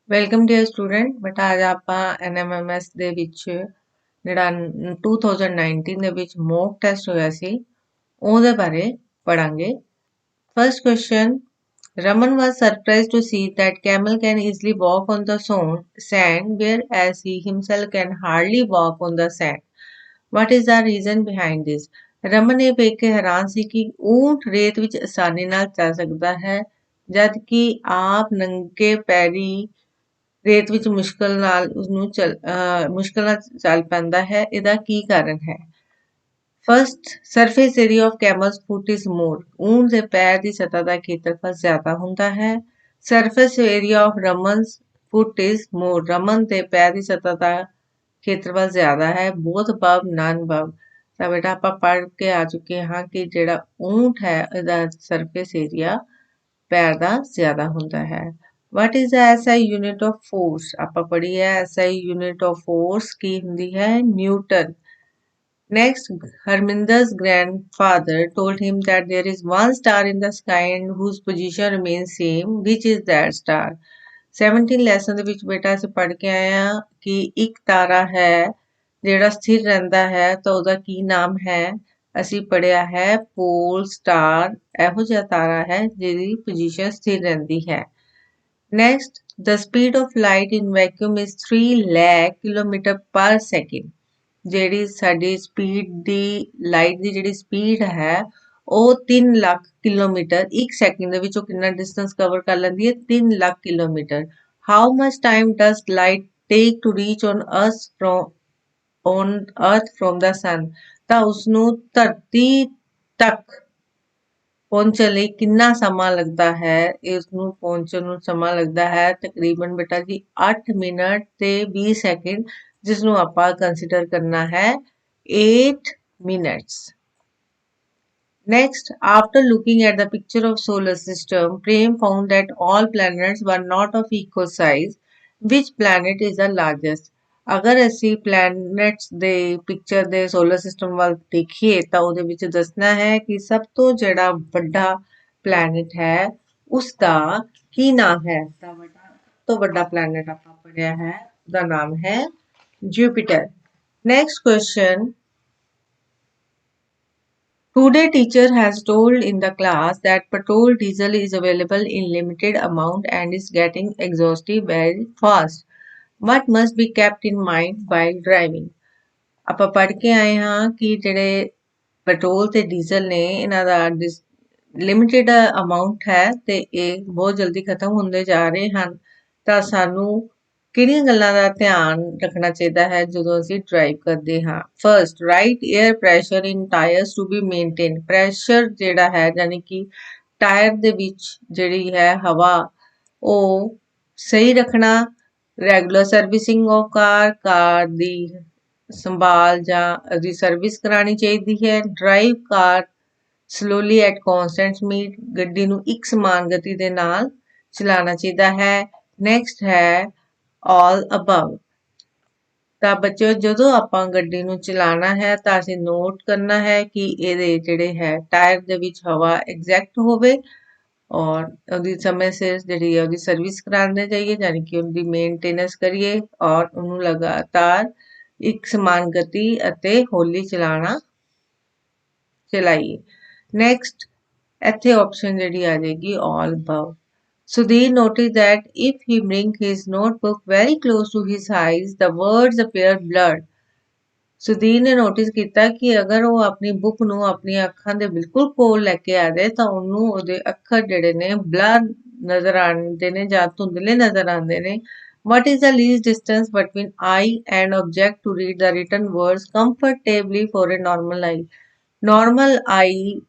Welcome dear student ਬੇਟਾ ਅੱਜ ਆਪਾਂ NMMS ਦੇ ਵਿੱਚ ਜਿਹੜਾ 2019 ਦੇ ਵਿੱਚ ਮੌਕ ਟੈਸਟ ਹੋਇਆ ਸੀ ਉਹਦੇ ਬਾਰੇ ਪੜਾਂਗੇ। First question Raman was surprised to see that camel can easily walk on the sand whereas he himself can hardly walk on the sand. What is the reason behind this? Raman ਇਹ ਵੇਖ ਕੇ ਹੈਰਾਨ ਸੀ ਕਿ ਊਂਟ ਰੇਤ ਵਿੱਚ ਆਸਾਨੀ ਨਾਲ ਚੱਲ ਸਕਦਾ ਹੈ ਜਦ ਕਿ ਆਪ ਨੰਗੇ ਪੈਰੀ ਰੇਤ ਵਿੱਚ ਮੁਸ਼ਕਲ ਨਾਲ ਚੱਲ ਪੈਂਦਾ ਹੈ। ਇਹਦਾ ਕੀ ਕਾਰਨ ਹੈ? First surface area of camel's foot is more. ਊਂਟ ਦੇ ਪੈਰ ਦੀ ਸਤ੍ਹਾ ਦਾ ਖੇਤਰਫਲ ਜ਼ਿਆਦਾ ਹੁੰਦਾ ਹੈ। Surface area of Raman's foot is more. Raman ਦੇ ਪੈਰ ਦੀ ਸਤ੍ਹਾ ਦਾ ਖੇਤਰਫਲ ਜ਼ਿਆਦਾ ਹੈ। Both above none above. ਤਾਂ ਬੇਟਾ ਆਪਾਂ ਪੜ੍ਹ ਕੇ ਆ ਚੁੱਕੇ ਹਾਂ ਕਿ ਜਿਹੜਾ ਊਂਟ ਹੈ ਇਹਦਾ ਸਰਫੇਸ ਏਰੀਆ ਪੈਰ ਦਾ ਜ਼ਿਆਦਾ ਹੁੰਦਾ ਹੈ। What is the SI unit of force? ਆਪਾਂ ਪੜ੍ਹੀ ਹੈ SI unit of force ਕੀ ਹੁੰਦੀ ਹੈ? Newton. Next, Harminder's grandfather told him that there is one star in the sky and whose position remains same. Which is that star? 17 lesson ਦੇ ਵਿੱਚ ਬੇਟਾ ਅਸੀਂ ਪੜ੍ਹ ਕੇ ਆਏ ਹਾਂ ਕਿ ਇੱਕ ਤਾਰਾ ਹੈ ਜਿਹੜਾ ਸਥਿਰ ਰਹਿੰਦਾ ਹੈ ਤਾਂ ਉਹਦਾ ਕੀ ਨਾਮ ਹੈ? ਅਸੀਂ ਪੜ੍ਹਿਆ ਹੈ ਪੋਲ ਸਟਾਰ। ਇਹੋ ਜਿਹਾ ਤਾਰਾ ਹੈ ਜਿਹਦੀ ਪੋਜੀਸ਼ਨ ਸਥਿਰ ਰਹਿੰਦੀ ਹੈ। Next, the speed of light in vacuum is 3 lakh kilometer per second. ਜਿਹੜੀ ਸਾਡੀ ਸਪੀਡ ਦੀ ਲਾਈਟ ਦੀ ਜਿਹੜੀ ਸਪੀਡ ਹੈ ਉਹ 3 ਲੱਖ ਕਿਲੋਮੀਟਰ ਇੱਕ ਸੈਕਿੰਡ ਦੇ ਵਿੱਚ ਉਹ ਕਿੰਨਾ ਡਿਸਟੈਂਸ ਕਵਰ ਕਰ ਲੈਂਦੀ ਹੈ? 3 lakh kilometre. How much time does light take to reach on earth from the sun? ਤਾਂ ਉਸਨੂੰ ਧਰਤੀ ਤੱਕ ਪਹੁੰਚਣ ਲਈ ਕਿੰਨਾ ਸਮਾਂ ਲੱਗਦਾ ਹੈ? ਇਸ ਨੂੰ ਪਹੁੰਚਣ ਨੂੰ ਸਮਾਂ ਲੱਗਦਾ ਹੈ ਤਕਰੀਬਨ ਬੇਟਾ ਜੀ 8 ਮਿੰਟ ਤੇ 20 ਸੈਕਿੰਡ, ਜਿਸ ਨੂੰ ਆਪਾਂ ਕੰਸੀਡਰ ਕਰਨਾ ਹੈ 8 minutes. Next, after looking at the picture of solar system, Prem found that all planets were not of equal size. Which planet is the largest? ਅਗਰ ਅਸੀਂ ਪਲੈਨਟਸ ਦੇ ਪਿਕਚਰ ਦੇ ਸੋਲਰ ਸਿਸਟਮ ਵੱਲ ਦੇਖੀਏ ਤਾਂ ਉਹਦੇ ਵਿੱਚ ਦੱਸਣਾ ਹੈ ਕਿ ਸਭ ਤੋਂ ਜਿਹੜਾ ਵੱਡਾ ਪਲੈਨਟ ਹੈ ਉਸ ਦਾ ਕੀ ਨਾਮ ਹੈ? ਤਾਂ ਸਭ ਤੋਂ ਵੱਡਾ ਪਲੈਨਟ ਆਪਾਂ ਪੜ੍ਹਿਆ ਹੈ ਉਹਦਾ ਨਾਮ ਹੈ Jupiter. Next question Today teacher has told in the class that petrol diesel is available in limited amount and is getting exhaustive very fast. What must be kept in mind while driving? ਆਪਾਂ ਪੜ੍ਹ ਕੇ ਆਏ ਹਾਂ ਕਿ ਜਿਹੜੇ petrol ਤੇ diesel ਨੇ ਇਹਨਾਂ ਦਾ limited amount ਹੈ ਤੇ ਇਹ ਬਹੁਤ ਜਲਦੀ ਖਤਮ ਹੁੰਦੇ ਜਾ ਰਹੇ ਹਨ। ਤਾਂ ਸਾਨੂੰ ਕਿਹੜੀਆਂ ਗੱਲਾਂ ਦਾ ਧਿਆਨ ਰੱਖਣਾ ਚਾਹੀਦਾ ਹੈ ਜਦੋਂ ਅਸੀਂ ਡਰਾਈਵ ਕਰਦੇ ਹਾਂ? First, right air pressure in tyres to be maintain. Pressure ਜਿਹੜਾ ਹੈ ਯਾਨੀ ਕਿ ਟਾਇਰ ਦੇ ਵਿੱਚ ਜਿਹੜੀ ਹੈ ਹਵਾ ਉਹ ਸਹੀ ਰੱਖਣਾ। ਰੈਗੂਲਰ ਸਰਵਿਸਿੰਗ ਆਫ ਕਾਰ ਦੀ ਸੰਭਾਲ ਜਾਂ ਉਹਦੀ ਸਰਵਿਸ ਕਰਾਉਣੀ ਚਾਹੀਦੀ ਹੈ। Drive car slowly at constant speed. ਗੱਡੀ ਨੂੰ ਇੱਕ ਸਮਾਨ ਗਤੀ ਦੇ ਨਾਲ ਚਲਾਉਣਾ ਚਾਹੀਦਾ ਹੈ। ਨੈਕਸਟ ਹੈ all above। ਤਾਂ ਬੱਚਿਓ ਜਦੋਂ ਆਪਾਂ ਗੱਡੀ ਨੂੰ ਚਲਾਉਣਾ ਹੈ ਤਾਂ ਅਸੀਂ ਨੋਟ ਕਰਨਾ ਹੈ ਕਿ ਇਹਦੇ ਜਿਹੜੇ ਹੈ ਟਾਇਰ ਦੇ ਵਿੱਚ ਹਵਾ ਐਗਜ਼ੈਕਟ ਹੋਵੇ ਔਰ ਉਹਦੀ ਸਮੇਂ ਸਿਰ ਜਿਹੜੀ ਹੈ ਉਹਦੀ ਸਰਵਿਸ ਕਰਾਉਂਦੇ ਜਾਈਏ ਯਾਨੀ ਕਿ ਉਹਦੀ ਮੇਨਟੇਨੈਂਸ ਕਰੀਏ ਔਰ ਉਹਨੂੰ ਲਗਾਤਾਰ ਇੱਕ ਸਮਾਨ ਗਤੀ ਅਤੇ ਹੌਲੀ ਚਲਾਈਏ। ਨੈਕਸਟ ਇੱਥੇ ਆਪਸ਼ਨ ਜਿਹੜੀ ਆ ਜਾਏਗੀ all above। Sudhir noticed that if he brings his notebook very close to his eyes, the words appear blurred. Sudhir ਨੇ ਨੋਟਿਸ ਕੀਤਾ ਕਿ ਅਗਰ ਉਹ ਆਪਣੀ ਬੁੱਕ ਨੂੰ ਆਪਣੀਆਂ ਅੱਖਾਂ ਦੇ ਬਿਲਕੁਲ ਕੋਲ ਲੈ ਕੇ ਆ ਜਾਏ ਤਾਂ ਉਹਨੂੰ ਉਹਦੇ ਅੱਖਰ ਜਿਹੜੇ ਨੇ ਬਲਰ ਨਜ਼ਰ ਆਉਂਦੇ ਨੇ ਜਾਂ ਧੁੰਦਲੇ ਨਜ਼ਰ ਆਉਂਦੇ ਨੇ। What is the least distance between eye and object to read the written words comfortably for a normal eye? Normal eye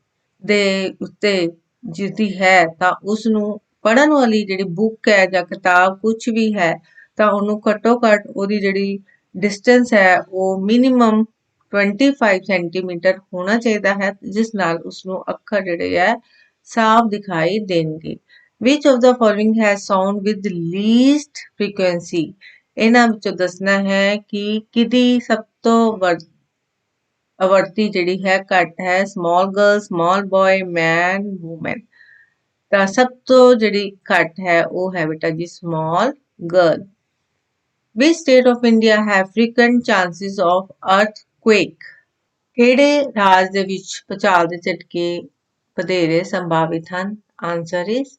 ਦੇ ਉੱਤੇ ਜਿਸਦੀ ਹੈ ਤਾਂ ਉਸਨੂੰ ਪੜ੍ਹਨ ਵਾਲੀ ਜਿਹੜੀ ਬੁੱਕ ਹੈ ਜਾਂ ਕਿਤਾਬ ਕੁਛ ਵੀ ਹੈ ਤਾਂ ਉਹਨੂੰ ਘੱਟੋ ਘੱਟ ਉਹਦੀ ਜਿਹੜੀ ਡਿਸਟੈਂਸ ਹੈ ਉਹ ਮਿਨੀਮਮ 25 ਸੈਂਟੀਮੀਟਰ ਹੋਣਾ ਚਾਹੀਦਾ ਹੈ ਜਿਸ ਨਾਲ ਉਸਨੂੰ ਅੱਖਰ ਜਿਹੜੇ ਹੈ ਸਾਫ਼ ਦਿਖਾਈ ਦੇਣਗੇ। Which of the following has sound with least frequency? ਇਹਨਾਂ ਵਿੱਚੋਂ ਦੱਸਣਾ ਹੈ ਕਿ ਕਿਹਦੀ ਸਭ ਤੋਂ ਆਵਰਤੀ ਜਿਹੜੀ ਹੈ ਘੱਟ ਹੈ। ਸਮਾਲ ਗਰਲ, ਸਮਾਲ ਬॉय, ਮੈਨ, ਵੂਮਨ। ਤਾਂ ਸਭ ਤੋਂ ਜਿਹੜੀ ਘੱਟ ਹੈ ਉਹ ਹੈ ਬੇਟਾ ਜੀ small girl. Which state of India have frequent chances of earthquake? ਕਿਹੜੇ ਰਾਜ ਦੇ ਵਿੱਚ ਭੂਚਾਲ ਦੇ ਝਟਕੇ ਵਧੇਰੇ ਸੰਭਾਵਿਤ ਹਨ? Answer is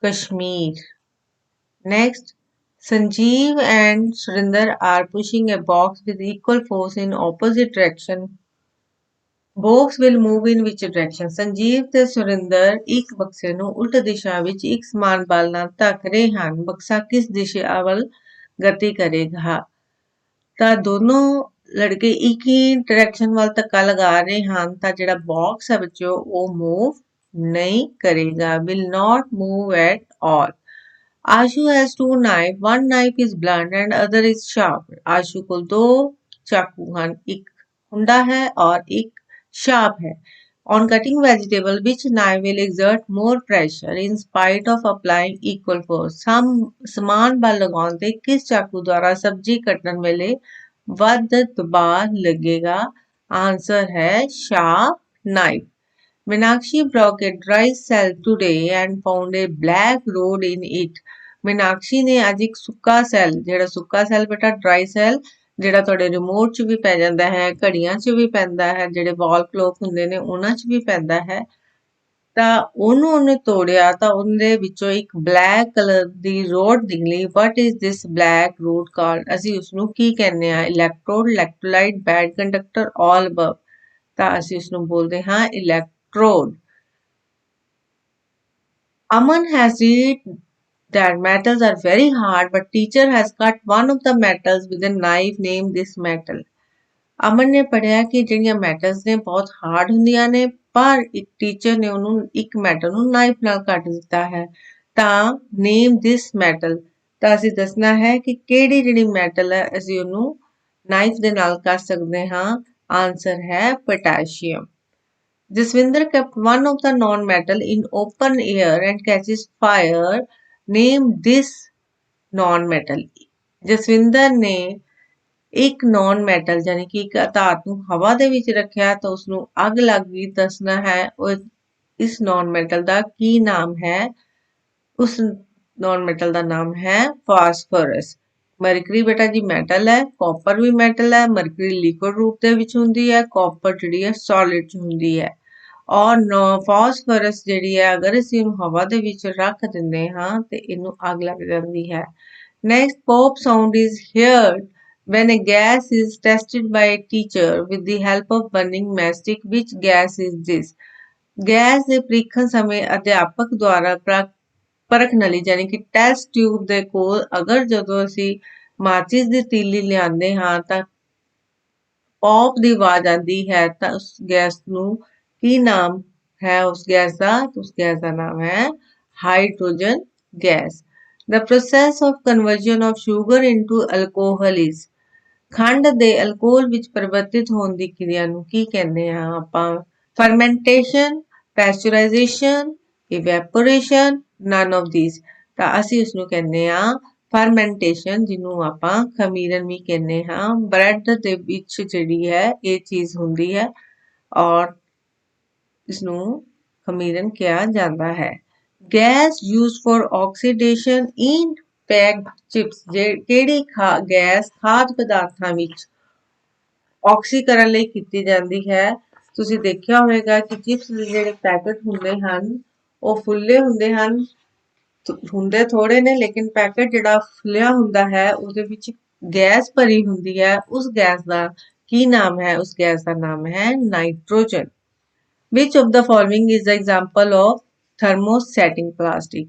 Kashmir. Next, Sanjeev and Surinder are pushing a box with equal force in opposite direction. Box will move in which direction? Sanjeev ਤੇ ਸੁਰਿੰਦਰ ਇੱਕ ਬਕਸੇ ਨੂੰ ਉਲਟ ਦਿਸ਼ਾ ਵਿੱਚ ਇੱਕ ਸਮਾਨ ਬਲ ਨਾਲ ਧੱਕ ਰਹੇ ਹਨ। ਬਕਸਾ ਕਿਸ ਦਿਸ਼ਾ ਵੱਲ ਗਤੀ ਕਰੇਗਾ? ਤਾਂ ਦੋਨੋਂ ਲੜਕੇ ਇੱਕ ਹੀ ਡਾਇਰੈਕਸ਼ਨ ਵੱਲ ਧੱਕਾ ਲਗਾ ਰਹੇ ਹਨ ਤਾਂ ਜਿਹੜਾ ਬਾਕਸ ਹੈ ਬੱਚਿਓ ਉਹ ਮੂਵ ਨਹੀਂ ਕਰੇਗਾ, will not move at all. Ashu has two knives, one knife is blunt and other is sharp. आशु ਕੋਲ ਦੋ ਚਾਕੂ ਹਨ, ਇੱਕ ਹੁੰਦਾ ਹੈ ਔਰ ਇੱਕ sharp ਹੈ. On cutting vegetable, which knife will exert more pressure in spite of applying equal force? ਸਮਾਨ ਬਲ ਲਗਾਉਣ ਤੇ ਕਿਸ ਚਾਕੂ ਦੁਆਰਾ ਸਬਜ਼ੀ ਕੱਟਣ ਵੇਲੇ ਵੱਧ ਦਬਾਅ ਲੱਗੇਗਾ? ਆਂਸਰ ਹੈ sharp knife. Meenakshi broke a dry cell today and found a black road in it. Meenakshi ਨੇ ਅੱਜ ਇੱਕ ਸੁੱਕਾ ਸੈੱਲ, ਜਿਹੜਾ ਸੁੱਕਾ ਸੈੱਲ ਬੇਟਾ ਡਰਾਈ ਸੈੱਲ ਜਿਹੜਾ ਤੁਹਾਡੇ ਰਿਮੋਟ 'ਚ ਵੀ ਪੈ ਜਾਂਦਾ ਹੈ, ਘੜੀਆਂ 'ਚ ਵੀ ਪੈਂਦਾ ਹੈ, ਜਿਹੜੇ ਵਾਲ ਕਲੋਕ ਹੁੰਦੇ ਨੇ ਉਹਨਾਂ 'ਚ ਵੀ ਪੈਂਦਾ ਹੈ, ਤਾਂ ਉਹਨੇ ਤੋੜਿਆ ਤਾਂ ਉਹਦੇ ਵਿੱਚੋਂ ਇੱਕ ਬਲੈਕ ਕਲਰ ਦੀ ਰੋਡ ਨਿਕਲੀ. What is this black road called? ਅਸੀਂ ਉਸਨੂੰ ਕੀ ਕਹਿੰਦੇ ਹਾਂ? ਇਲੈਕਟ੍ਰੋਡ, ਇਲੈਕਟ੍ਰੋਲਾਈਟ, ਬੈਡ ਕੰਡਕਟਰ, ਆਲ ਅਬਵ। ਤਾਂ ਅਸੀਂ ਉਸਨੂੰ ਬੋਲਦੇ ਹਾਂ electrode. Aman has read that metals are very hard, but teacher has cut one of the metals with a knife. Name this metal. ਅਮਨ ਨੇ ਪੜਿਆ ਕਿ ਜਿਹੜੀਆਂ ਮੈਟਲਸ ਨੇ ਬਹੁਤ ਹਾਰਡ ਹੁੰਦੀਆਂ ਨੇ, ਪਰ ਇੱਕ ਟੀਚਰ ਨੇ ਉਹਨੂੰ ਇੱਕ ਮੈਟਲ ਨੂੰ ਨਾਈਫ ਨਾਲ ਕੱਟ ਦਿੱਤਾ ਹੈ। ਤਾਂ ਨੇਮ ਦਿਸ ਮੈਟਲ, ਤਾਂ ਅਸੀਂ ਦੱਸਣਾ ਹੈ ਕਿ ਕਿਹੜੀ ਜਿਹੜੀ ਮੈਟਲ ਹੈ ਅਸੀਂ ਉਹਨੂੰ ਨਾਈਫ ਦੇ ਨਾਲ ਕੱਟ ਸਕਦੇ ਹਾਂ। ਆਂਸਰ ਹੈ potassium. Jaswinder kept one of the non-metal in open air and catches fire. Name this non-metal. Jaswinder ਨੇ ਇੱਕ ਨੌਨ ਮੈਟਲ ਯਾਨੀ ਕਿ ਇੱਕ ਧਾਤ ਨੂੰ ਹਵਾ ਦੇ ਵਿੱਚ ਰੱਖਿਆ ਤਾਂ ਉਸਨੂੰ ਅੱਗ ਲੱਗ ਗਈ। ਦੱਸਣਾ ਹੈ ਇਸ ਨੌਨ ਮੈਟਲ ਦਾ ਕੀ ਨਾਮ ਹੈ? ਉਸ ਨੌਨ ਮੈਟਲ ਦਾ ਨਾਮ ਹੈ ਫਾਸਫੋਰਸ. ਮਰਕਰੀ ਬੇਟਾ ਜੀ ਮੈਟਲ ਹੈ, ਕਾਪਰ ਵੀ ਮੈਟਲ ਹੈ। ਮਰਕਰੀ ਲਿਕੁਇਡ ਰੂਪ ਦੇ ਵਿੱਚ ਹੁੰਦੀ ਹੈ, ਕਾਪਰ ਜਿਹੜੀ ਹੈ ਸੋਲਿਡ 'ਚ ਹੁੰਦੀ ਹੈ। ਔਰ ਫਾਸਫੋਰਸ ਜਿਹੜੀ ਹੈ ਅਗਰ ਅਸੀਂ ਇਹਨੂੰ ਹਵਾ ਦੇ ਵਿੱਚ ਰੱਖ ਦਿੰਦੇ ਹਾਂ ਤੇ ਇਹਨੂੰ ਅੱਗ ਲੱਗ ਜਾਂਦੀ ਹੈ। Next, pop sound is heard when a gas is tested by a teacher with the help of burning matchstick. Which gas is this? Gas ਦੇ ਪ੍ਰੀਖਣ ਸਮੇਂ ਅਧਿਆਪਕ ਦੁਆਰਾ ਪਰਖ ਨਲੀ ਯਾਨੀ ਕਿ ਟੈਸਟ ਟਿਊਬ ਦੇ ਕੋਲ ਅਗਰ ਜਦੋਂ ਅਸੀਂ ਮਾਚਿਸ ਦੀ ਤੀਲੀ ਲਿਆਉਂਦੇ ਹਾਂ ਤਾਂ ਪੌਪ ਦੀ ਆਵਾਜ਼ ਆਉਂਦੀ ਹੈ ਤਾਂ ਉਸ ਗੈਸ ਨੂੰ ਕੀ ਨਾਮ ਹੈ? ਉਸ ਗੈਸ ਦਾ ਨਾਮ ਹੈ hydrogen gas. The process of conversion of sugar into alcohol is. ਖੰਡ ਦੇ ਅਲਕੋਹਲ ਵਿੱਚ ਪਰਿਵਰਤਿਤ ਹੋਣ ਦੀ ਕਿਰਿਆ ਨੂੰ ਕੀ ਕਹਿੰਦੇ ਹਾਂ ਆਪਾਂ? Fermentation, pasteurization, evaporation, none of these. ਤਾਂ ਅਸੀਂ ਉਸਨੂੰ ਕਹਿੰਦੇ ਹਾਂ ਫਰਮੈਂਟੇਸ਼ਨ, ਜਿਹਨੂੰ ਆਪਾਂ ਖਮੀਰਨ ਵੀ ਕਹਿੰਦੇ ਹਾਂ। ਬ੍ਰੈਡ ਦੇ ਵਿੱਚ ਜਿਹੜੀ ਹੈ ਇਹ ਚੀਜ਼ ਹੁੰਦੀ ਹੈ ਔਰ ਇਸਨੂੰ ਖਮੀਰਨ ਕਿਹਾ ਜਾਂਦਾ ਹੈ। Gas used for oxidation in packed chips. ਕਿਹੜੀ ਗੈਸ ਖਾਦ ਪਦਾਰਥਾਂ ਵਿੱਚ ਆਕਸੀਕਰਨ ਲਈ ਕੀਤੀ ਜਾਂਦੀ ਹੈ? ਤੁਸੀਂ ਦੇਖਿਆ ਹੋਵੇਗਾ ਕਿ ਚਿਪਸ ਦੇ ਜਿਹੜੇ ਪੈਕਟ ਹੁੰਦੇ ਹਨ ਉਹ ਫੁੱਲੇ ਹੁੰਦੇ ਹਨ, ਹੁੰਦੇ ਥੋੜੇ ਨੇ ਲੇਕਿਨ ਪੈਕਟ ਜਿਹੜਾ ਫੁੱਲਿਆ ਹੁੰਦਾ ਹੈ ਉਹਦੇ ਵਿੱਚ ਗੈਸ ਭਰੀ ਹੁੰਦੀ ਹੈ। ਉਸ ਗੈਸ ਦਾ ਕੀ ਨਾਮ ਹੈ? ਉਸ ਗੈਸ ਦਾ ਨਾਮ ਹੈ nitrogen. Which of the following is the example of thermosetting plastic?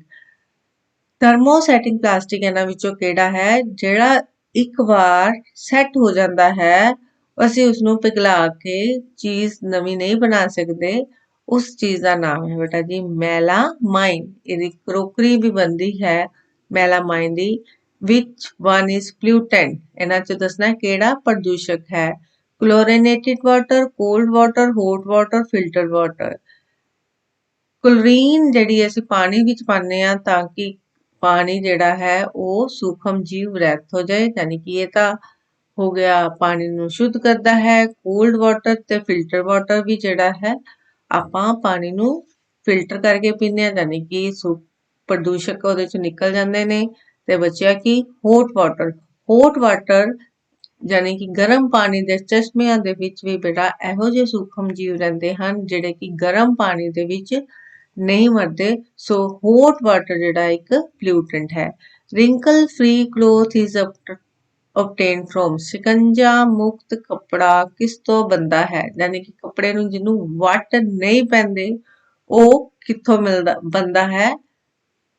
Thermosetting plastic ਇਹਨਾਂ ਵਿੱਚੋਂ ਕਿਹੜਾ ਹੈ ਜਿਹੜਾ ਇੱਕ ਵਾਰ ਸੈੱਟ ਹੋ ਜਾਂਦਾ ਹੈ, ਅਸੀਂ ਉਸਨੂੰ ਪਿਘਲਾ ਕੇ ਚੀਜ਼ ਨਵੀਂ ਨਹੀਂ ਬਣਾ ਸਕਦੇ? ਉਸ ਚੀਜ਼ ਦਾ ਨਾਮ ਹੈ ਬੇਟਾ ਜੀ ਮੈਲਾਮਾਈਨ. ਇਹਦੀ ਕਰੋਕਰੀ ਵੀ ਬਣਦੀ ਹੈ melamine the. Which one is pollutant? ਇਹਨਾਂ 'ਚ ਦੱਸਣਾ ਕਿਹੜਾ ਪ੍ਰਦੂਸ਼ਕ ਹੈ? Chlorinated water, cold water, hot water, filtered water. Chlorine ਜਿਹੜੀ ਅਸੀਂ ਪਾਣੀ ਵਿੱਚ ਪਾਉਂਦੇ ਹਾਂ ਤਾਂ ਕਿ ਪਾਣੀ ਜਿਹੜਾ ਹੈ ਉਹ ਸੂਖਮ ਜੀਵ ਰਹਿਤ ਹੋ ਜਾਏ, ਯਾਨੀ ਕਿ ਇਹ ਤਾਂ ਹੋ ਗਿਆ ਪਾਣੀ ਨੂੰ ਸ਼ੁੱਧ ਕਰਦਾ ਹੈ। ਕੋਲਡ ਵਾਟਰ ਤੇ ਫਿਲਟਰ ਵਾਟਰ ਵੀ ਜਿਹੜਾ ਹੈ ਆਪਾਂ ਪਾਣੀ ਨੂੰ ਫਿਲਟਰ ਕਰਕੇ ਪੀਂਦੇ ਹਾਂ, ਯਾਨੀ ਕਿ ਪ੍ਰਦੂਸ਼ਕ ਉਹਦੇ 'ਚ ਨਿਕਲ ਜਾਂਦੇ ਨੇ ਤੇ ਬਚਿਆ ਕੀ ਹੌਟ ਵਾਟਰ। ਹੌਟ ਵਾਟਰ ਯਾਨੀ ਕਿ ਗਰਮ ਪਾਣੀ ਦੇ ਚਸ਼ਮਿਆਂ ਦੇ ਵਿੱਚ ਵੀ ਬੇਟਾ ਇਹੋ ਜਿਹੇ ਸੂਖਮ ਜੀਵ ਰਹਿੰਦੇ ਹਨ ਜਿਹੜੇ ਕਿ ਗਰਮ ਪਾਣੀ ਦੇ ਵਿੱਚ ਨਹੀਂ ਮਰਦੇ। ਸੋ ਹੌਟ ਵਾਟਰ ਜਿਹੜਾ ਇੱਕ ਪੋਲਿਊਟੈਂਟ ਹੈ। Wrinkle free cloth is obtained from ਸ਼ਿਕੰਜਾ ਮੁਕਤ ਕੱਪੜਾ ਕਿਸ ਤੋਂ ਬਣਦਾ ਹੈ, ਯਾਨੀ ਕਿ ਕੱਪੜੇ ਨੂੰ ਜਿਹਨੂੰ ਵੱਟ ਨਹੀਂ ਪੈਂਦੇ ਉਹ ਕਿੱਥੋਂ ਬਣਦਾ ਹੈ,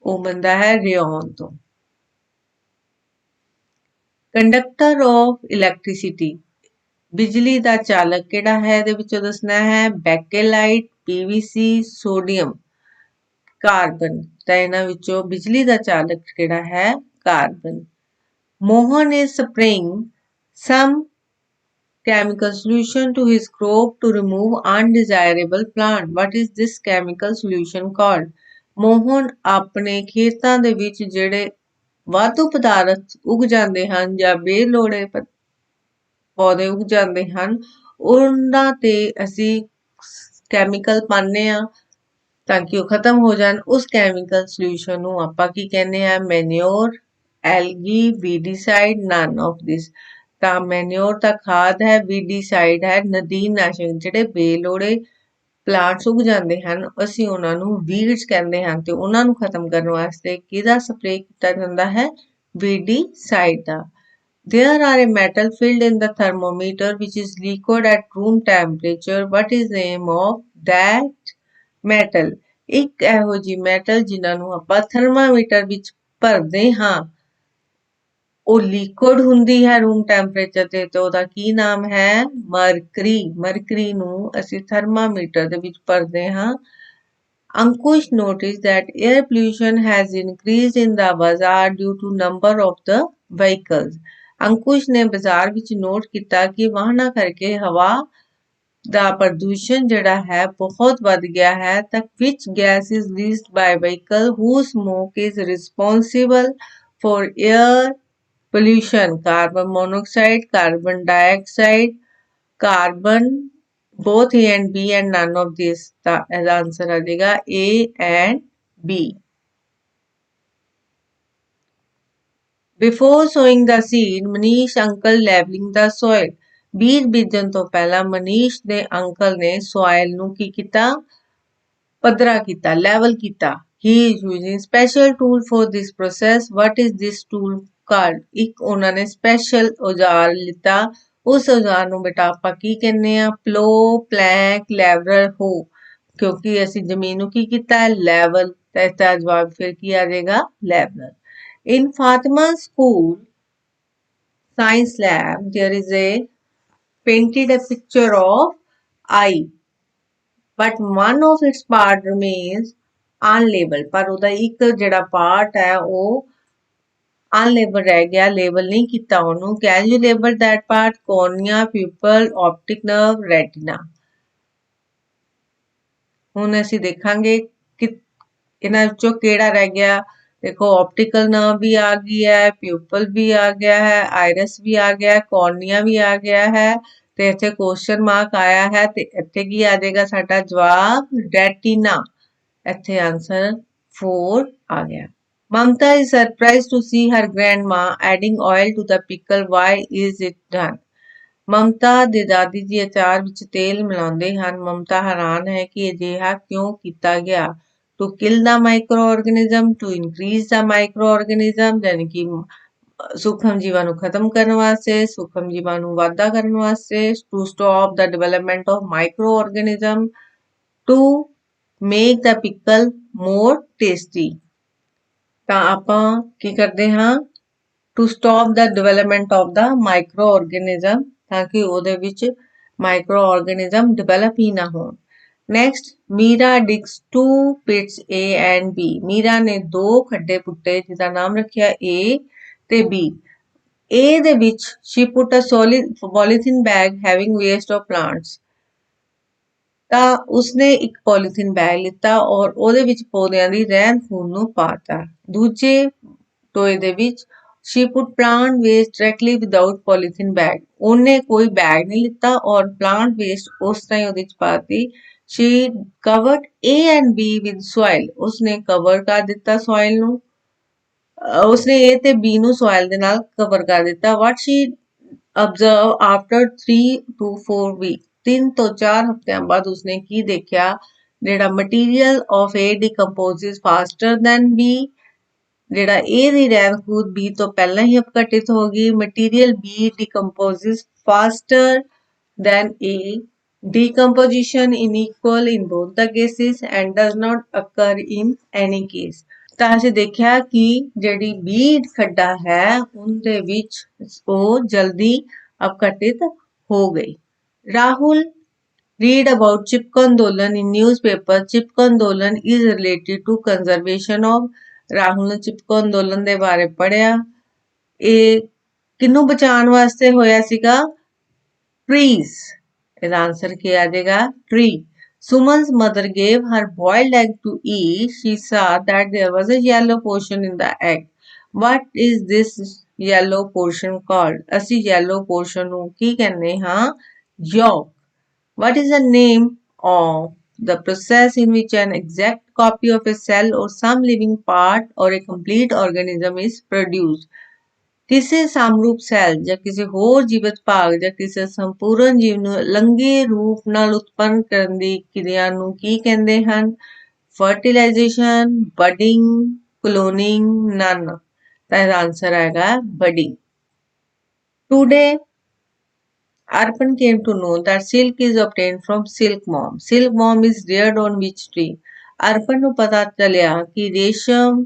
ਉਹ ਬਣਦਾ ਹੈ ਰਿਓਨ ਤੋਂ। ਕੰਡਕਟਰ ਆਫ ਇਲੈਕਟ੍ਰਿਸਿਟੀ, ਬਿਜਲੀ ਦਾ ਚਾਲਕ ਕਿਹੜਾ ਹੈ ਇਹਦੇ ਵਿੱਚੋਂ ਦੱਸਣਾ ਹੈ। ਬੈਕੇਲਾਈਟ, ਪੀਵੀਸੀ, ਸੋਡੀਅਮ, ਕਾਰਬਨ। ਤਾਂ ਇਹਨਾਂ ਵਿੱਚੋਂ ਬਿਜਲੀ ਦਾ ਚਾਲਕ ਕਿਹੜਾ ਹੈ, carbon. Mohan is spraying some chemical solution to his crop to remove undesirable plant. What is this chemical solution called? Mohan ਆਪਣੇ ਖੇਤਾਂ ਦੇ ਵਿੱਚ ਜਿਹੜੇ ਵਾਧੂ ਪਦਾਰਥ ਉਗ ਜਾਂਦੇ ਹਨ ਜਾਂ ਬੇਲੋੜੇ ਪੌਦੇ ਉਗ ਜਾਂਦੇ ਹਨ ਉਹਨਾਂ ਤੇ ਅਸੀਂ ਕੈਮੀਕਲ ਪਾਉਂਦੇ ਆ ਤਾਂ ਕਿ ਉਹ ਖਤਮ ਹੋ ਜਾਣ। ਉਸ ਕੈਮੀਕਲ ਸੋਲਿਊਸ਼ਨ ਨੂੰ ਆਪਾਂ ਕੀ ਕਹਿੰਦੇ ਆ, ਮੈਨਿਓਰ, ਐਲਗੀ, ਵੀਡੀਸਾਈਡ, ਨਨ ਆਫ ਦਿਸ। ਤਾਂ ਮੈਨਿਓਰ ਤਾਂ ਖਾਦ ਹੈ, ਵੀਡੀਸਾਈਡ ਹੈ ਨਦੀਨਨਾਸ਼ਕ। ਜਿਹੜੇ ਬੇਲੋੜੇ ਪਲਾਂਟਸ ਉਗ ਜਾਂਦੇ ਹਨ ਅਸੀਂ ਉਹਨਾਂ ਨੂੰ ਵੀਡਸ ਕਹਿੰਦੇ ਹਾਂ ਤੇ ਉਹਨਾਂ ਨੂੰ ਖਤਮ ਕਰਨ ਵਾਸਤੇ ਕਿਹਦਾ ਸਪਰੇਅ ਕੀਤਾ ਜਾਂਦਾ ਹੈ, ਵੀਡੀਸਾਈਡ ਦਾ। There are a metal filled in the thermometer which is liquid at room temperature. What is the name of that metal? ਇੱਕ ਇਹੋ ਜਿਹੀ ਮੈਟਲ ਜਿਨ੍ਹਾਂ ਨੂੰ ਆਪਾਂ ਥਰਮਾਮੀਟਰ ਵਿੱਚ ਭਰਦੇ ਹਾਂ, ਉਹ ਲਿਕੁਇਡ ਹੁੰਦੀ ਹੈ ਰੂਮ ਟੈਂਪਰੇਚਰ ਤੇ ਉਹਦਾ ਕੀ ਨਾਮ ਹੈ, ਮਰਕਰੀ। ਮਰਕਰੀ ਨੂੰ ਅਸੀਂ ਥਰਮਾਮੀਟਰ ਦੇ ਵਿੱਚ ਭਰਦੇ ਹਾਂ। Ankush noticed that air pollution has increased in the bazaar due to number of the vehicles. Ankush ਨੇ ਬਾਜ਼ਾਰ ਵਿੱਚ ਨੋਟ ਕੀਤਾ ਕਿ ਵਾਹਨਾਂ ਕਰਕੇ ਹਵਾ ਦਾ ਪ੍ਰਦੂਸ਼ਣ ਜਿਹੜਾ ਹੈ ਬਹੁਤ ਵੱਧ ਗਿਆ ਹੈ। ਤਾਂ which gas is released by vehicle whose smoke is responsible for air pollution? Carbon monoxide, carbon dioxide, carbon, both A and B and none of this। ਤਾਂ ਇਹਦਾ ਆਂਸਰ ਆ ਜਾਏਗਾ A and B। Before sowing the seed, Manish uncle leveling the soil. ਬੀਜ ਬੀਜਣ ਤੋਂ ਪਹਿਲਾਂ ਮਨੀਸ਼ ਦੇ uncle ਨੇ ਸੋਇਲ ਨੂੰ ਕੀ ਕੀਤਾ, ਪੱਧਰਾ ਕੀਤਾ, ਲੈਵਲ ਕੀਤਾ। He is using special tool for this process. What is this tool called? ਇੱਕ ਉਹਨਾਂ ਨੇ ਸਪੈਸ਼ਲ ਔਜ਼ਾਰ ਲਿੱਤਾ। ਉਸ ਔਜ਼ਾਰ ਨੂੰ ਬੇਟਾ ਆਪਾਂ ਕੀ ਕਹਿੰਦੇ ਆ, ਪਲੋ, ਪਲੈਂਕ, ਲੈਵਲਰ, ਹੋ। ਕਿਉਂਕਿ ਅਸੀਂ ਜ਼ਮੀਨ ਨੂੰ ਕੀ ਕੀਤਾ ਹੈ, ਲੈਵਲ। ਤਾਂ ਇਸਦਾ ਜਵਾਬ ਫਿਰ ਕੀ ਆ ਜਾਏਗਾ, leveller. In Fatima's school science lab, there is painted a picture of eye, but one of its part remains unlabeled। ਪਰ ਉਹਦਾ ਇੱਕ ਜਿਹੜਾ ਪਾਰਟ ਹੈ ਉਹ unlabeled ਰਹਿ ਗਿਆ, label ਨਹੀਂ ਕੀਤਾ ਉਹਨੂੰ। Can you label that part? Cornea, pupil, optic nerve, retina। ਹੁਣ ਅਸੀਂ ਦੇਖਾਂਗੇ ਕਿ ਇਹਨਾਂ ਵਿੱਚੋਂ ਕਿਹੜਾ ਰਹਿ ਗਿਆ। देखो ऑप्टिकल नर्व भी आ गई है, प्यूपल भी आ गया है, आयरस भी आ गया है, कॉर्निया भी आ गया है ਤੇ ਇੱਥੇ ਕੁਐਸਚਨ ਮਾਰਕ ਆਇਆ ਹੈ ਤੇ ਇੱਥੇ ਕੀ ਆ ਜਾਏਗਾ ਸਾਡਾ ਜਵਾਬ, ਰੈਟੀਨਾ। ਇੱਥੇ ਆਨਸਰ 4 ਆ ਗਿਆ। Mamta is surprised to see her grandma adding oil to the pickle. Why is it done? ਮਮਤਾ ਦੇ ਦਾਦੀ ਜੀ ਅਚਾਰ ਵਿੱਚ ਤੇਲ ਮਿਲਾਉਂਦੇ ਹਨ। ਮਮਤਾ ਹੈਰਾਨ ਹੈ ਕਿ ਅਜਿਹਾ ਕਿਉਂ ਕੀਤਾ ਗਿਆ। To kill the microorganism, to increase the microorganism, ਯਾਨੀ ਕਿ ਸੂਖਮ ਜੀਵਾਂ ਨੂੰ ਖਤਮ ਕਰਨ ਵਾਸਤੇ, ਸੂਖਮ ਜੀਵਾਂ ਨੂੰ ਵਾਧਾ ਕਰਨ ਵਾਸਤੇ। To stop the development of microorganism, to make the pickle more tasty। ਤਾਂ ਆਪਾਂ ਕੀ ਕਰਦੇ ਹਾਂ, to stop the development of the microorganism, ਤਾਂ ਕਿ ਉਹਦੇ ਵਿੱਚ microorganism develop ਹੀ ਨਾ ਹੋਣ। Next, Meera digs 2 pits A and B। Meera ਨੇ 2 ਖੱਡੇ ਪੁੱਟੇ ਜਿਹਦਾ ਨਾਮ ਰੱਖਿਆ A ਤੇ B। A ਦੇ ਵਿੱਚ she put a solid polythene bag having waste of plants। ਤਾਂ ਉਸਨੇ ਇੱਕ ਪੋਲੀਥੀਨ ਬੈਗ ਲਿੱਤਾ ਔਰ ਉਹਦੇ ਵਿੱਚ ਪੌਦਿਆਂ ਦੀ ਰਹਿੰਦ ਖੂੰਹਦ ਨੂੰ ਪਾਤਾ। ਦੂਜੇ ਟੋਏ ਦੇ ਵਿੱਚ she put plant waste directly without polythene bag। ਉਹਨੇ ਕੋਈ ਬੈਗ ਨਹੀਂ ਲਿੱਤਾ ਔਰ plant waste ਉਸ ਤਰ੍ਹਾਂ ਹੀ ਉਹਦੇ ਵਿੱਚ ਪਾਤੀ। She covered A and B with soil। ਉਸਨੇ ਕਵਰ ਕਰ ਦਿੱਤਾ soil ਨੂੰ। उसने ए ते बी ਨੂੰ soil ਦੇ ਨਾਲ ਕਵਰ ਕਰ ਦਿੱਤਾ what she observe after 3 to 4 weeks 3 ਤੋਂ 4 ਹਫ਼ਤਿਆਂ ਬਾਅਦ ਉਸਨੇ ਕੀ ਦੇਖਿਆ ਜਿਹੜਾ material of A decomposes faster than B ਜਿਹੜਾ A ਦੀ ਰਹਿੰਦ ਖੂੰਹਦ B ਤੋਂ ਪਹਿਲਾਂ ਹੀ ਅਪਘਟਿਤ ਹੋ ਗਈ material B decomposes faster than A decomposition unequal in both the cases and does not occur in any case ਤਾਂ ਅਸੀਂ ਦੇਖਿਆ ਕਿ ਜਿਹੜੀ ਬੀ ਖੱਡਾ ਹੈ ਉਹਦੇ ਵਿੱਚ ਉਹ ਜਲਦੀ ਅਪਘਟਿਤ ਹੋ ਗਈ Rahul read about Chipko Andolan in newspaper Chipko Andolan is related to conservation of Rahul ਨੇ ਚਿਪਕੋ ਅੰਦੋਲਨ ਦੇ ਬਾਰੇ ਪੜ੍ਹਿਆ ਇਹ ਕਿਹਨੂੰ ਬਚਾਉਣ ਵਾਸਤੇ ਹੋਇਆ ਸੀਗਾ trees ਇਹਦਾ ਆਨਸਰ ਕੀ ਆ ਜਾਏਗਾ tree Suman's mother gave her boiled egg to eat. She saw that there was a yellow portion in the egg. What is this yellow portion called? ਅਸੀਂ yellow portion ਨੂੰ ਕੀ ਕਹਿੰਦੇ ਹਾਂ yolk. What is the name of the process in which an exact copy of a cell or some living part or a complete organism is produced? ਕਿਸੇ ਸਮਰੂਪ cell ਜਾਂ ਕਿਸੇ ਹੋਰ ਜੀਵਤ ਭਾਗ ਜਾਂ ਕਿਸੇ ਸੰਪੂਰਨ ਜੀਵ ਨੂੰ ਅਲੰਘੇ ਰੂਪ ਨਾਲ ਉਤਪੰਨ ਕਰਨ ਦੀ ਕਿਰਿਆ ਨੂੰ ਕੀ ਕਹਿੰਦੇ ਹਨ ਫਰਟੀਲਾਈਜੇਸ਼ਨ ਬਡਿੰਗ ਕਲੋਨਿੰਗ ਨਨ ਤਾਂ ਇਹਦਾ ਆਨਸਰ ਆਏਗਾ budding today Arpan came to know that silk is obtained from silkworm. Silkworm is reared on which tree? Arpan ਨੂੰ ਪਤਾ ਚੱਲਿਆ ਕਿ ਰੇਸ਼ਮ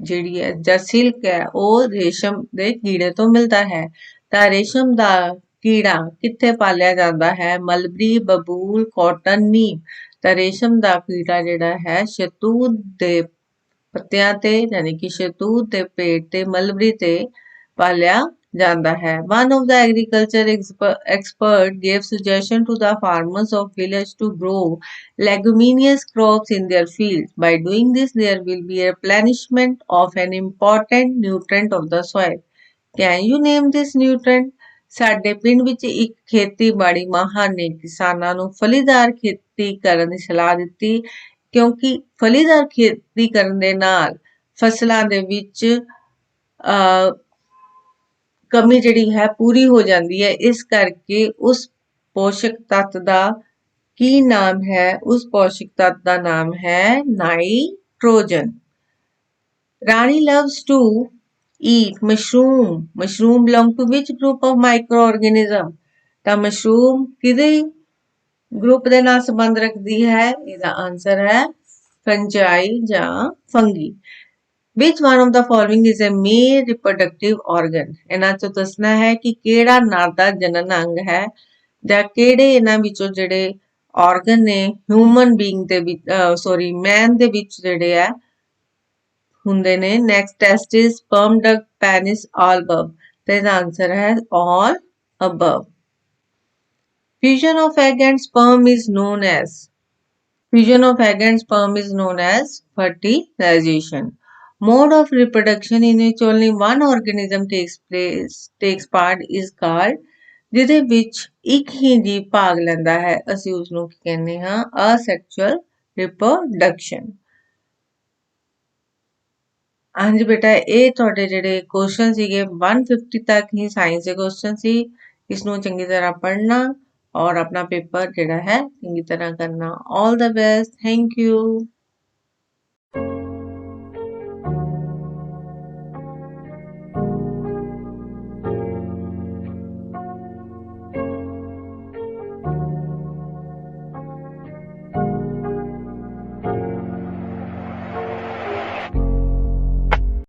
ਜਿਹੜੀ ਹੈ ਜਾਂ ਸਿਲਕ ਹੈ ਉਹ ਰੇਸ਼ਮ ਦੇ ਕੀੜੇ ਤੋਂ ਮਿਲਦਾ ਹੈ ਤਾਂ ਰੇਸ਼ਮ ਦਾ ਕੀੜਾ ਕਿੱਥੇ ਪਾਲਿਆ ਜਾਂਦਾ ਹੈ ਮਲਬਰੀ ਬਬੂਲ ਕਾਟਨ ਨੀਮ ਤਾਂ ਰੇਸ਼ਮ ਦਾ ਕੀੜਾ ਜਿਹੜਾ ਹੈ ਸ਼ਹਿਤੂਤ ਦੇ ਪੱਤਿਆਂ ਤੇ ਯਾਨੀ ਕਿ ਸ਼ਹਿਤੂਤ ਦੇ ਪੇੜ ਤੇ ਮਲਬਰੀ ਤੇ ਪਾਲਿਆ ਜਾਂਦਾ ਹੈ one of the agriculture expert gave suggestion to the farmers of village to grow leguminous crops in their fields by doing this there will be a replenishment of an important nutrient of the soil can you name this nutrient ਸਾਡੇ ਪਿੰਡ ਵਿੱਚ ਇੱਕ ਖੇਤੀਬਾੜੀ ਮਾਹਰ ਨੇ ਕਿਸਾਨਾਂ ਨੂੰ ਫਲੀਦਾਰ ਖੇਤੀ ਕਰਨ ਦੀ ਸਲਾਹ ਦਿੱਤੀ ਕਿਉਂਕਿ ਫਲੀਦਾਰ ਖੇਤੀ ਕਰਨ ਦੇ ਨਾਲ ਫਸਲਾਂ ਦੇ ਵਿੱਚ ਕਮੀ ਜਿਹੜੀ ਹੈ ਪੂਰੀ ਹੋ ਜਾਂਦੀ ਹੈ ਇਸ ਕਰਕੇ ਉਸ ਪੋਸ਼ਕ ਤੱਤ ਦਾ ਕੀ ਨਾਮ ਹੈ ਉਸ ਪੋਸ਼ਕ ਤੱਤ ਦਾ ਨਾਮ ਹੈ nitrogen Rani loves to eat mushroom belong to which group of microorganism ਤਾਂ ਮਸ਼ਰੂਮ ਕਿਹਦੇ ਗਰੁੱਪ ਦੇ ਨਾਲ ਸੰਬੰਧ ਰੱਖਦੀ ਹੈ ਇਹਦਾ ਆਨਸਰ ਹੈ ਫੰਜਾਈ ਜਾਂ fungi Which one of the following is a male reproductive organ? ਇਹਨਾਂ ਚੋਂ ਦੱਸਣਾ ਹੈ ਕਿ ਕਿਹੜਾ ਨਰ ਦਾ ਜਨਨ ਅੰਗ ਹੈ ਜਾਂ ਕਿਹੜੇ ਇਹਨਾਂ ਵਿੱਚੋਂ ਜਿਹੜੇ organ ਨੇ ਹਿਊਮਨ ਬੀਇੰਗ ਦੇ ਵਿੱਚ ਮੈਨ ਦੇ ਵਿੱਚ ਜਿਹੜੇ ਆ ਹੁੰਦੇ ਨੇ next test is sperm duct penis all above ਤੇ ਇਹਦਾ ਆਨਸਰ ਹੈ all above Fusion of egg and sperm is known as fertilization Mode of reproduction in which only one organism takes part is called ਜਿਹਦੇ ਵਿੱਚ ਇੱਕ ਹੀ ਜੀਵ ਭਾਗ ਲੈਂਦਾ ਹੈ ਅਸੀਂ ਉਸ ਨੂੰ ਕੀ ਕਹਿੰਦੇ ਹਾਂ asexual reproduction ਹਾਂਜੀ ਬੇਟਾ ਇਹ ਤੁਹਾਡੇ ਜਿਹੜੇ ਕੁਐਸਚਨ ਸੀਗੇ 150 ਤੱਕ ਹੀ ਸਾਇੰਸ ਦੇ ਕੁਐਸਚਨ ਸੀ ਇਸ ਨੂੰ ਚੰਗੀ ਤਰ੍ਹਾਂ ਪੜ੍ਹਨਾ ਔਰ ਆਪਣਾ ਪੇਪਰ ਜਿਹੜਾ ਹੈ ਚੰਗੀ ਤਰ੍ਹਾਂ ਕਰਨਾ all the best thank you